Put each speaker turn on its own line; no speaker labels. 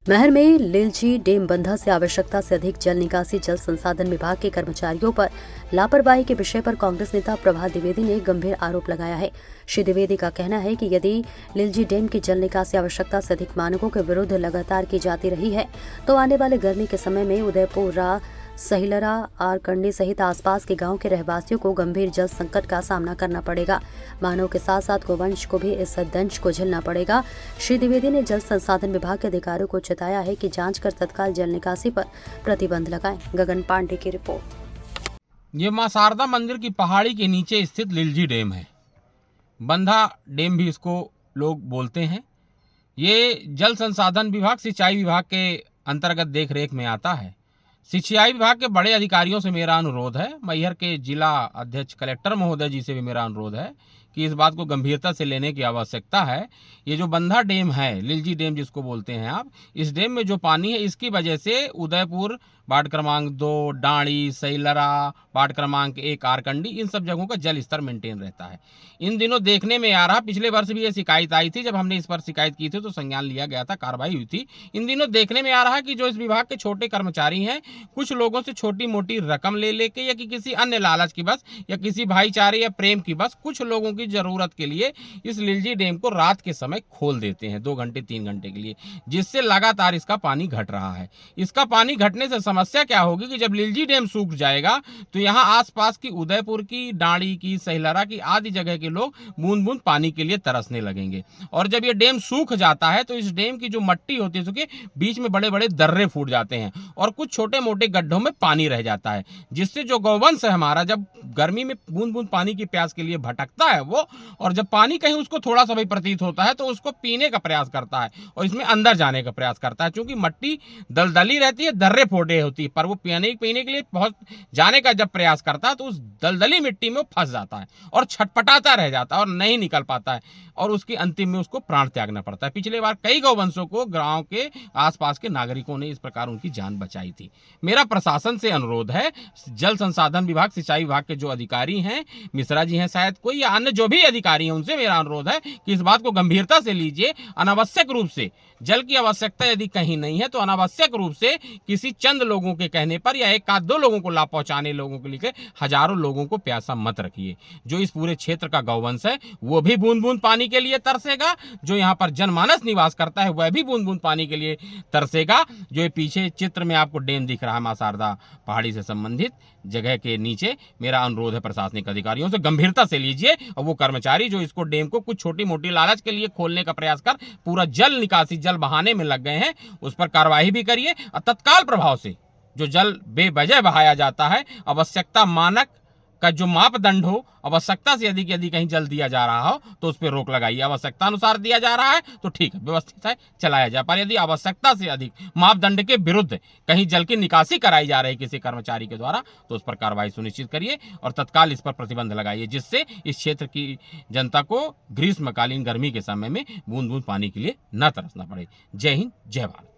महर में लिलजी डैम बंधा से आवश्यकता से अधिक जल निकासी जल संसाधन विभाग के कर्मचारियों पर लापरवाही के विषय पर कांग्रेस नेता प्रभात द्विवेदी ने गंभीर आरोप लगाया है। श्री द्विवेदी का कहना है कि यदि लिलजी डैम की जल निकासी आवश्यकता से अधिक मानकों के विरुद्ध लगातार की जाती रही है तो आने वाले गर्मी के समय में उदयपुर, सहिलरा, आरकंडी सहित आसपास के गांव के रहवासियों को गंभीर जल संकट का सामना करना पड़ेगा। मानव के साथ साथ गोवंश को भी इस दंश को झेलना पड़ेगा। श्री द्विवेदी ने जल संसाधन विभाग के अधिकारियों को चेताया है कि जांच कर तत्काल जल निकासी पर प्रतिबंध लगाएं। गगन पांडे की रिपोर्ट।
ये मां शारदा मंदिर की पहाड़ी के नीचे स्थित लिलजी डैम है। बंधा डैम भी इसको लोग बोलते हैं। ये जल संसाधन विभाग, सिंचाई विभाग के अंतर्गत देख रेख में आता है। सिंचाई विभाग के बड़े अधिकारियों से मेरा अनुरोध है, मैहर के जिला अध्यक्ष कलेक्टर महोदय जी से भी मेरा अनुरोध है कि इस बात को गंभीरता से लेने की आवश्यकता है। ये जो बंधा डैम है, लिलजी डैम जिसको बोलते हैं आप, इस डैम में जो पानी है इसकी वजह से उदयपुर वार्ड क्रमांक 2, डाणी, सैलरा, वार्ड क्रमांक 1, आरकंडी, इन सब जगहों का जल स्तर मेंटेन रहता है। इन दिनों देखने में आ रहा, पिछले वर्ष भी ये शिकायत आई थी, जब हमने इस पर शिकायत की थी तो संज्ञान लिया गया था, कार्रवाई हुई थी। इन दिनों देखने में आ रहा है कि जो इस विभाग के छोटे कर्मचारी हैं, कुछ लोगों से छोटी मोटी रकम ले लेके या कि किसी अन्य लालच की बस या किसी भाईचारे या प्रेम की बस कुछ लोगों की जरूरत के लिए इस लिलजी डैम को रात के समय खोल देते हैं 2 घंटे 3 घंटे के लिए, जिससे लगातार इसका पानी घट रहा है। इसका पानी घटने से समस्या क्या होगी कि जब लिलजी डैम सूख जाएगा तो यहाँ आसपास की उदयपुर की, डाणी की, सहिलरा की आदि जगह के लोग बूंद बूंद पानी के लिए तरसने लगेंगे। और जब ये डैम सूख जाता है तो इस डैम की जो मट्टी होती है उसके बीच में बड़े बड़े दर्रे फूट जाते हैं और कुछ छोटे मोटे गड्ढों में पानी रह जाता है, जिससे जो गौवंश है हमारा, जब गर्मी में बूंद बूंद पानी की प्यास के लिए भटकता है वो, और जब पानी कहीं उसको थोड़ा सा भी प्रतीत होता है तो उसको पीने का प्रयास करता है और इसमें अंदर जाने का प्रयास करता है। क्योंकि मट्टी दलदली रहती है, दर्रे फोड़े होती है, पर वो पीने के लिए बहुत जाने का जब प्रयास करता है तो उस दलदली मिट्टी में वो फंस जाता है और छटपटाता रह जाता है और नहीं निकल पाता है और उसकी अंतिम में उसको प्राण त्यागना पड़ता है। पिछले बार कई गौवंशों को गांव के आसपास के नागरिकों ने इस प्रकार उनकी जान बचाई थी। मेरा प्रशासन से अनुरोध है, जल संसाधन विभाग, सिंचाई विभाग के जो अधिकारी हैं, मिश्रा जी हैं शायद कोई, या अन्य जो भी अधिकारी हैं, उनसे मेरा अनुरोध है कि इस बात को गंभीरता से लीजिए। अनावश्यक रूप से जल की आवश्यकता यदि कहीं नहीं है तो अनावश्यक रूप से किसी चंद लोगों के कहने पर या 1-2 लोगों को लाभ पहुंचाने लोगों के लिए हजारों लोगों को प्यासा मत रखिए। जो इस पूरे क्षेत्र का गौवंश है वो भी बूंद बूंद पानी के लिए तरसेगा, जो यहाँ पर जनमानस निवास करता है वह भी बूंद बूंद पानी के लिए तरसेगा। जो ये पीछे चित्र में आपको डैम दिख रहा है, मां शारदा पहाड़ी से संबंधित जगह के नीचे, मेरा अनुरोध है प्रशासनिक अधिकारियों से गंभीरता से लीजिए और वो कर्मचारी जो इसको डैम को कुछ छोटी मोटी लालच के लिए खोलने का प्रयास कर पूरा जल निकासी, जल बहाने में लग गए हैं, उस पर कार्रवाई भी करिए और तत्काल प्रभाव से जो जल बेवजह बहाया जाता है, आवश्यकता मानक का जो मापदंड हो, आवश्यकता से अधिक यदि कहीं जल दिया जा रहा हो तो उस पर रोक लगाइए। आवश्यकता अनुसार दिया जा रहा है तो ठीक है, व्यवस्थित है, चलाया जाए। पर यदि आवश्यकता से अधिक मापदंड के विरुद्ध कहीं जल की निकासी कराई जा रही है किसी कर्मचारी के द्वारा तो उस पर कार्रवाई सुनिश्चित करिए और तत्काल इस पर प्रतिबंध लगाइए, जिससे इस क्षेत्र की जनता को ग्रीष्मकालीन गर्मी के समय में बूंद बूंद पानी के लिए न तरसना पड़े। जय हिंद, जय भारत।